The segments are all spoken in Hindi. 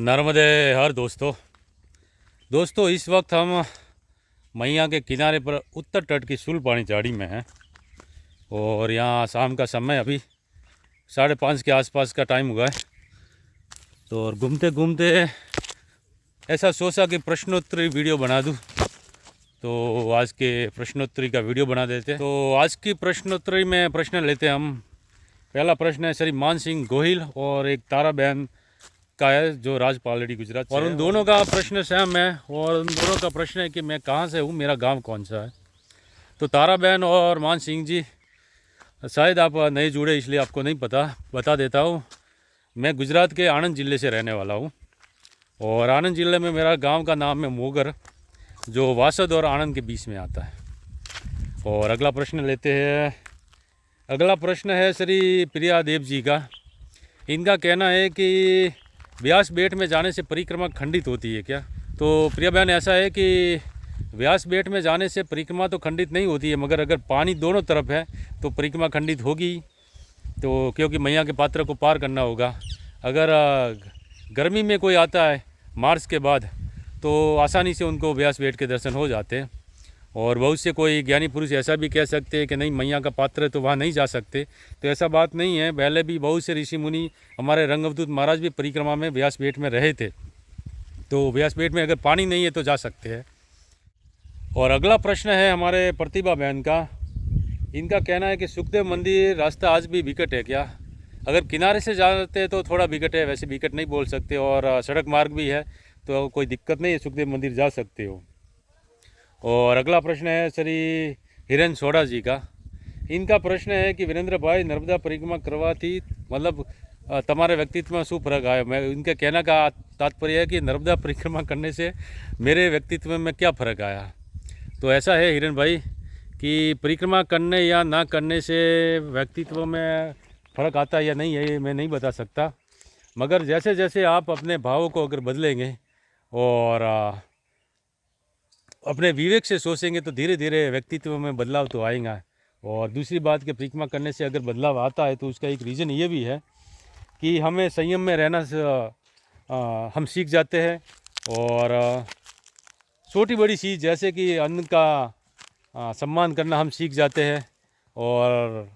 नर्मदे हर दोस्तों इस वक्त हम मैया के किनारे पर उत्तर तट की सुलपानी झाड़ी में हैं और यहाँ शाम का समय अभी 5:30 के आसपास का टाइम हुआ है। तो और घूमते घूमते ऐसा सोचा कि प्रश्नोत्तरी वीडियो बना दूँ, तो आज के प्रश्नोत्तरी का वीडियो बना देते हैं। तो आज की प्रश्नोत्तरी में प्रश्न लेते हैं हम। पहला प्रश्न है श्री मान सिंह गोहिल और एक तारा बहन का है जो राजपालड़ी गुजरात, और उन दोनों का प्रश्न सेम है और उन दोनों का प्रश्न है कि मैं कहाँ से हूँ, मेरा गांव कौन सा है। तो तारा बहन और मान सिंह जी, शायद आप नहीं जुड़े इसलिए आपको नहीं पता, बता देता हूँ। मैं गुजरात के आणंद ज़िले से रहने वाला हूँ और आणंद ज़िले में मेरा गांव का नाम है मोगर, जो वासद और आणंद के बीच में आता है। और अगला प्रश्न लेते हैं। अगला प्रश्न है श्री प्रिया देव जी का। इनका कहना है कि व्यास बेट में जाने से परिक्रमा खंडित होती है क्या? तो प्रिया बहन, ऐसा है कि व्यास बेट में जाने से परिक्रमा तो खंडित नहीं होती है, मगर अगर पानी दोनों तरफ है तो परिक्रमा खंडित होगी। तो क्योंकि मैया के पात्र को पार करना होगा। अगर गर्मी में कोई आता है मार्च के बाद तो आसानी से उनको व्यास बेट के दर्शन हो जाते हैं। और बहुत से कोई ज्ञानी पुरुष ऐसा भी कह सकते हैं कि नहीं, मैया का पात्र है तो वहाँ नहीं जा सकते। तो ऐसा बात नहीं है। पहले भी बहुत से ऋषि मुनि, हमारे रंगवदूत महाराज भी परिक्रमा में व्यास बेट में रहे थे। तो व्यास बेट में अगर पानी नहीं है तो जा सकते हैं। और अगला प्रश्न है हमारे प्रतिभा बहन का। इनका कहना है कि सुखदेव मंदिर रास्ता आज भी विकट है क्या? अगर किनारे से जाते हैं तो थोड़ा विकट है, वैसे विकट नहीं बोल सकते। और सड़क मार्ग भी है तो कोई दिक्कत नहीं है, सुखदेव मंदिर जा सकते हो। और अगला प्रश्न है श्री हिरेन सोडा जी का। इनका प्रश्न है कि वीरेंद्र भाई, नर्मदा परिक्रमा करवाती मतलब तुम्हारे व्यक्तित्व में शू फर्क आया? मैं इनके कहना का तात्पर्य है कि नर्मदा परिक्रमा करने से मेरे व्यक्तित्व में क्या फ़र्क आया। तो ऐसा है हिरेन भाई कि परिक्रमा करने या ना करने से व्यक्तित्व में फ़र्क आता है या नहीं है, ये मैं नहीं बता सकता। मगर जैसे जैसे आप अपने भावों को अगर बदलेंगे और अपने विवेक से सोचेंगे तो धीरे धीरे व्यक्तित्व में बदलाव तो आएगा। और दूसरी बात कि परिक्रमा करने से अगर बदलाव आता है तो उसका एक रीज़न ये भी है कि हमें संयम में रहना हम सीख जाते हैं। और छोटी बड़ी चीज़ जैसे कि अन्न का सम्मान करना हम सीख जाते हैं। और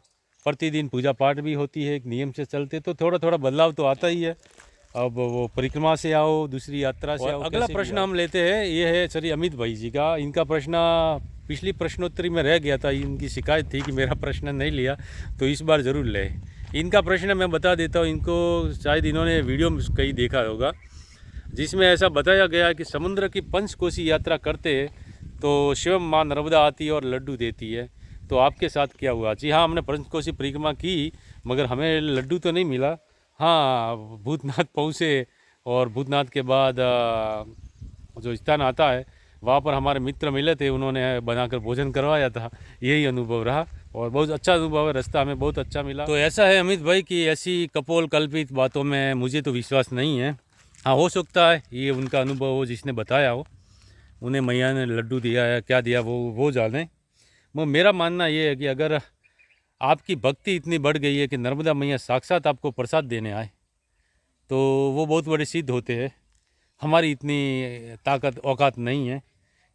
प्रतिदिन पूजा पाठ भी होती है, एक नियम से चलते, तो थोड़ा थोड़ा बदलाव तो आता ही है। अब वो परिक्रमा से आओ, दूसरी यात्रा से आओ। अगला प्रश्न हम लेते हैं, ये है श्री अमित भाई जी का। इनका प्रश्न पिछली प्रश्नोत्तरी में रह गया था, इनकी शिकायत थी कि मेरा प्रश्न नहीं लिया, तो इस बार ज़रूर ले। इनका प्रश्न मैं बता देता हूँ। इनको शायद इन्होंने वीडियो में कहीं देखा होगा जिसमें ऐसा बताया गया कि समुद्र की पंचकोशी यात्रा करते तो शिवम माँ नर्मदा आती है और लड्डू देती है। तो आपके साथ क्या हुआ? जी हाँ, हमने पंचकोशी परिक्रमा की मगर हमें लड्डू तो नहीं मिला। हाँ, भूतनाथ पहुँचे और भूतनाथ के बाद जो स्थान आता है वहाँ पर हमारे मित्र मिले थे, उन्होंने बनाकर भोजन करवाया था। यही अनुभव रहा और बहुत अच्छा अनुभव है, रास्ता हमें बहुत अच्छा मिला। तो ऐसा है अमित भाई कि ऐसी कपोल कल्पित बातों में मुझे तो विश्वास नहीं है। हाँ, हो सकता है ये उनका अनुभव हो, जिसने बताया हो, उन्हें मैया ने लड्डू दिया है, क्या दिया वो जाने। मेरा मानना ये है कि अगर आपकी भक्ति इतनी बढ़ गई है कि नर्मदा मैया साक्षात आपको प्रसाद देने आए तो वो बहुत बड़े सिद्ध होते हैं। हमारी इतनी ताकत औकात नहीं है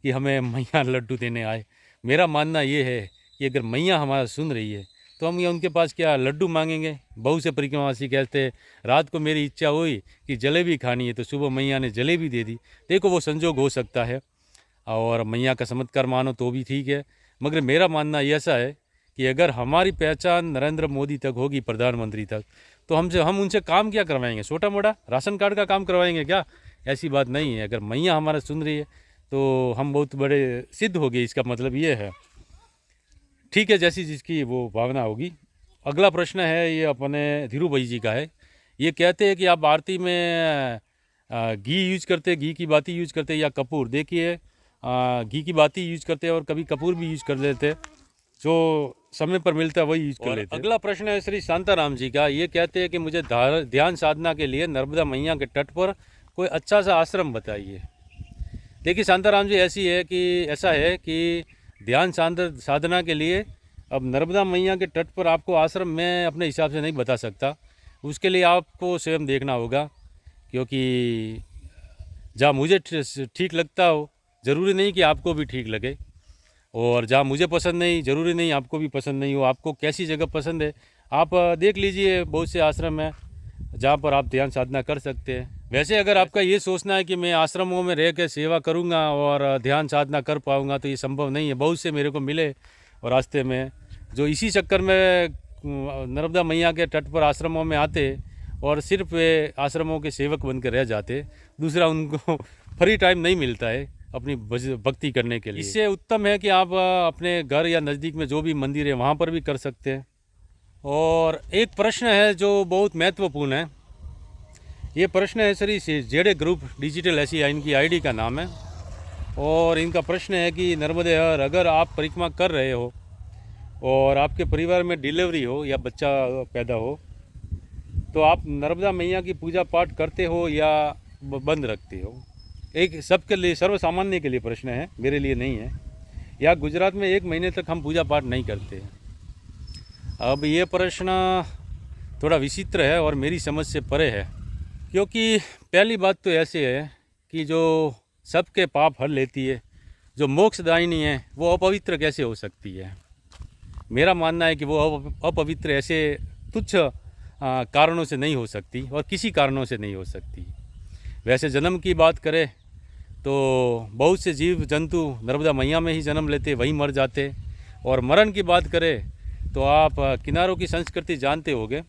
कि हमें मैया लड्डू देने आए। मेरा मानना ये है कि अगर मैया हमारा सुन रही है तो हम ये उनके पास क्या लड्डू मांगेंगे? बहुत से परिक्रमावासी कहते हैं रात को मेरी इच्छा हुई कि जलेबी खानी है तो सुबह मैया ने जलेबी दे दी। देखो, वो संजोग हो सकता है और मैया का चमत्कार मानो तो भी ठीक है। मगर मेरा मानना ऐसा है कि अगर हमारी पहचान नरेंद्र मोदी तक होगी, प्रधानमंत्री तक, तो हम उनसे काम क्या करवाएंगे? छोटा मोटा राशन कार्ड का काम करवाएंगे क्या? ऐसी बात नहीं है। अगर मैया हमारा सुन रही है तो हम बहुत बड़े सिद्ध हो गए, इसका मतलब ये है। ठीक है, जैसी जिसकी वो भावना होगी। अगला प्रश्न है ये अपने धीरू भाई जी का है। ये कहते हैं कि आप आरती में घी यूज करते, घी की बाती यूज करते या कपूर? देखिए, घी की बाती यूज करते और कभी कपूर भी यूज कर लेते, जो समय पर मिलता है वही यूज कर लेते हैं। अगला प्रश्न है श्री शांताराम जी का। ये कहते हैं कि मुझे ध्यान साधना के लिए नर्मदा मैया के तट पर कोई अच्छा सा आश्रम बताइए। देखिए शांताराम जी, ऐसा है कि ध्यान साधना के लिए अब नर्मदा मैया के तट पर आपको आश्रम मैं अपने हिसाब से नहीं बता सकता। उसके लिए आपको स्वयं देखना होगा, क्योंकि जहाँ मुझे ठीक लगता हो, ज़रूरी नहीं कि आपको भी ठीक लगे, और जहाँ मुझे पसंद नहीं ज़रूरी नहीं आपको भी पसंद नहीं हो। आपको कैसी जगह पसंद है आप देख लीजिए, बहुत से आश्रम हैं जहाँ पर आप ध्यान साधना कर सकते हैं। वैसे अगर आपका ये सोचना है कि मैं आश्रमों में रह कर सेवा करूँगा और ध्यान साधना कर पाऊँगा, तो ये संभव नहीं है। बहुत से मेरे को मिले और रास्ते में जो इसी चक्कर में नर्मदा मैया के तट पर आश्रमों में आते और सिर्फ वे आश्रमों के सेवक बनकर रह जाते। दूसरा उनको फ्री टाइम नहीं मिलता है अपनी भक्ति करने के लिए। इससे उत्तम है कि आप अपने घर या नज़दीक में जो भी मंदिर है वहाँ पर भी कर सकते हैं। और एक प्रश्न है जो बहुत महत्वपूर्ण है, ये प्रश्न है श्री जेडे ग्रुप डिजिटल एशिया, इनकी आईडी का नाम है। और इनका प्रश्न है कि नर्मदे हर, अगर आप परिक्रमा कर रहे हो और आपके परिवार में डिलीवरी हो या बच्चा पैदा हो, तो आप नर्मदा मैया की पूजा पाठ करते हो या बंद रखते हो? एक सबके लिए, सर्वसामान्य के लिए प्रश्न है, मेरे लिए नहीं है। या गुजरात में 1 महीने तक हम पूजा पाठ नहीं करते हैं। अब ये प्रश्न थोड़ा विचित्र है और मेरी समझ से परे है, क्योंकि पहली बात तो ऐसे है कि जो सबके पाप हर लेती है, जो मोक्षदायिनी है, वो अपवित्र कैसे हो सकती है? मेरा मानना है कि वो अपवित्र ऐसे तुच्छ कारणों से नहीं हो सकती और किसी कारणों से नहीं हो सकती। वैसे जन्म की बात करें तो बहुत से जीव जंतु नर्मदा मैया में ही जन्म लेते, वहीं मर जाते। और मरण की बात करें तो आप किनारों की संस्कृति जानते होंगे,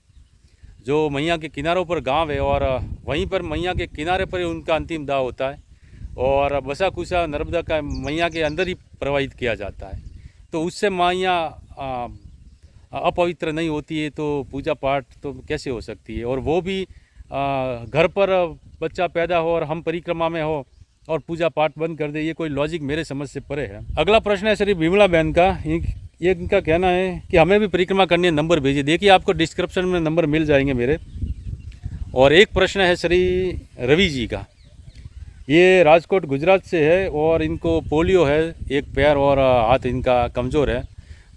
जो मैया के किनारों पर गांव है और वहीं पर मैया के किनारे पर ही उनका अंतिम दाह होता है और बसा कुसा नर्मदा का मैया के अंदर ही प्रवाहित किया जाता है। तो उससे मैया अपवित्र नहीं होती है, तो पूजा पाठ तो कैसे हो सकती है? और वो भी घर पर बच्चा पैदा हो और हम परिक्रमा में हो और पूजा पाठ बंद कर दे, ये कोई लॉजिक मेरे समझ से परे है। अगला प्रश्न है श्री विमला बहन का। ये इनका कहना है कि हमें भी परिक्रमा करनी है, नंबर भेजिए। देखिए आपको डिस्क्रिप्शन में नंबर मिल जाएंगे मेरे। और एक प्रश्न है श्री रवि जी का, ये राजकोट गुजरात से है और इनको पोलियो है, एक पैर और हाथ इनका कमज़ोर है,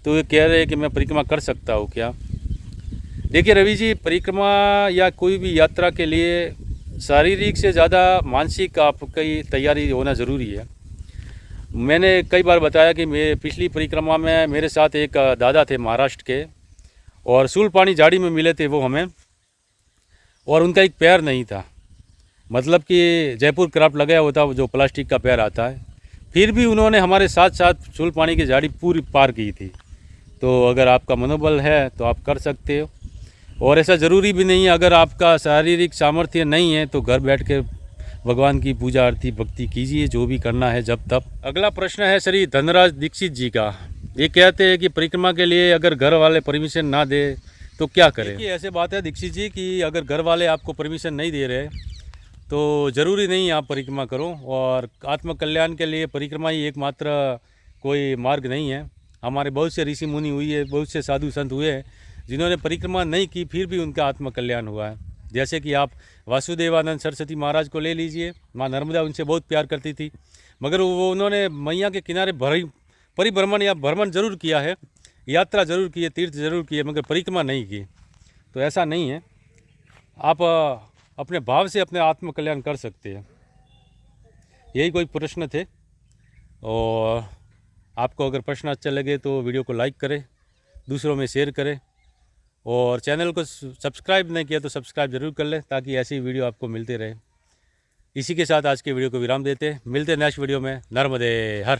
तो ये कह रहे हैं कि मैं परिक्रमा कर सकता हूँ क्या? देखिए रवि जी, परिक्रमा या कोई भी यात्रा के लिए शारीरिक से ज़्यादा मानसिक आपकी तैयारी होना ज़रूरी है। मैंने कई बार बताया कि मैं पिछली परिक्रमा में मेरे साथ एक दादा थे महाराष्ट्र के, और सूलपानी झाड़ी में मिले थे वो हमें, और उनका एक पैर नहीं था, मतलब कि जयपुर क्राफ्ट लगाया होता जो प्लास्टिक का पैर आता है। फिर भी उन्होंने हमारे साथ साथ सूलपानी की झाड़ी पूरी पार की थी। तो अगर आपका मनोबल है तो आप कर सकते हो, और ऐसा ज़रूरी भी नहीं है। अगर आपका शारीरिक सामर्थ्य नहीं है तो घर बैठ के भगवान की पूजा आरती भक्ति कीजिए, जो भी करना है जब तब। अगला प्रश्न है श्री धनराज दीक्षित जी का। ये कहते हैं कि परिक्रमा के लिए अगर घर वाले परमिशन ना दे तो क्या करें? देखिए ऐसे बात है दीक्षित जी कि अगर घर वाले आपको परमिशन नहीं दे रहे तो ज़रूरी नहीं आप परिक्रमा करो, और आत्मकल्याण के लिए परिक्रमा ही एकमात्र कोई मार्ग नहीं है। हमारे बहुत से ऋषि मुनि हुई है, बहुत से साधु संत हुए हैं जिन्होंने परिक्रमा नहीं की, फिर भी उनका आत्मकल्याण हुआ है। जैसे कि आप वासुदेवानंद सरस्वती महाराज को ले लीजिए, माँ नर्मदा उनसे बहुत प्यार करती थी, मगर वो उन्होंने मैया के किनारे परिभ्रमण या भ्रमण जरूर किया है, यात्रा जरूर की है, तीर्थ जरूर किए, मगर परिक्रमा नहीं की। तो ऐसा नहीं है, आप अपने भाव से अपने आत्मकल्याण कर सकते हैं। यही कोई प्रश्न थे, और आपको अगर प्रश्न अच्छा लगे तो वीडियो को लाइक करें, दूसरों में शेयर करें, और चैनल को सब्सक्राइब नहीं किया तो सब्सक्राइब जरूर कर लें, ताकि ऐसी वीडियो आपको मिलते रहे। इसी के साथ आज के वीडियो को विराम देते हैं। मिलते हैं नेक्स्ट वीडियो में। नर्मदे हर।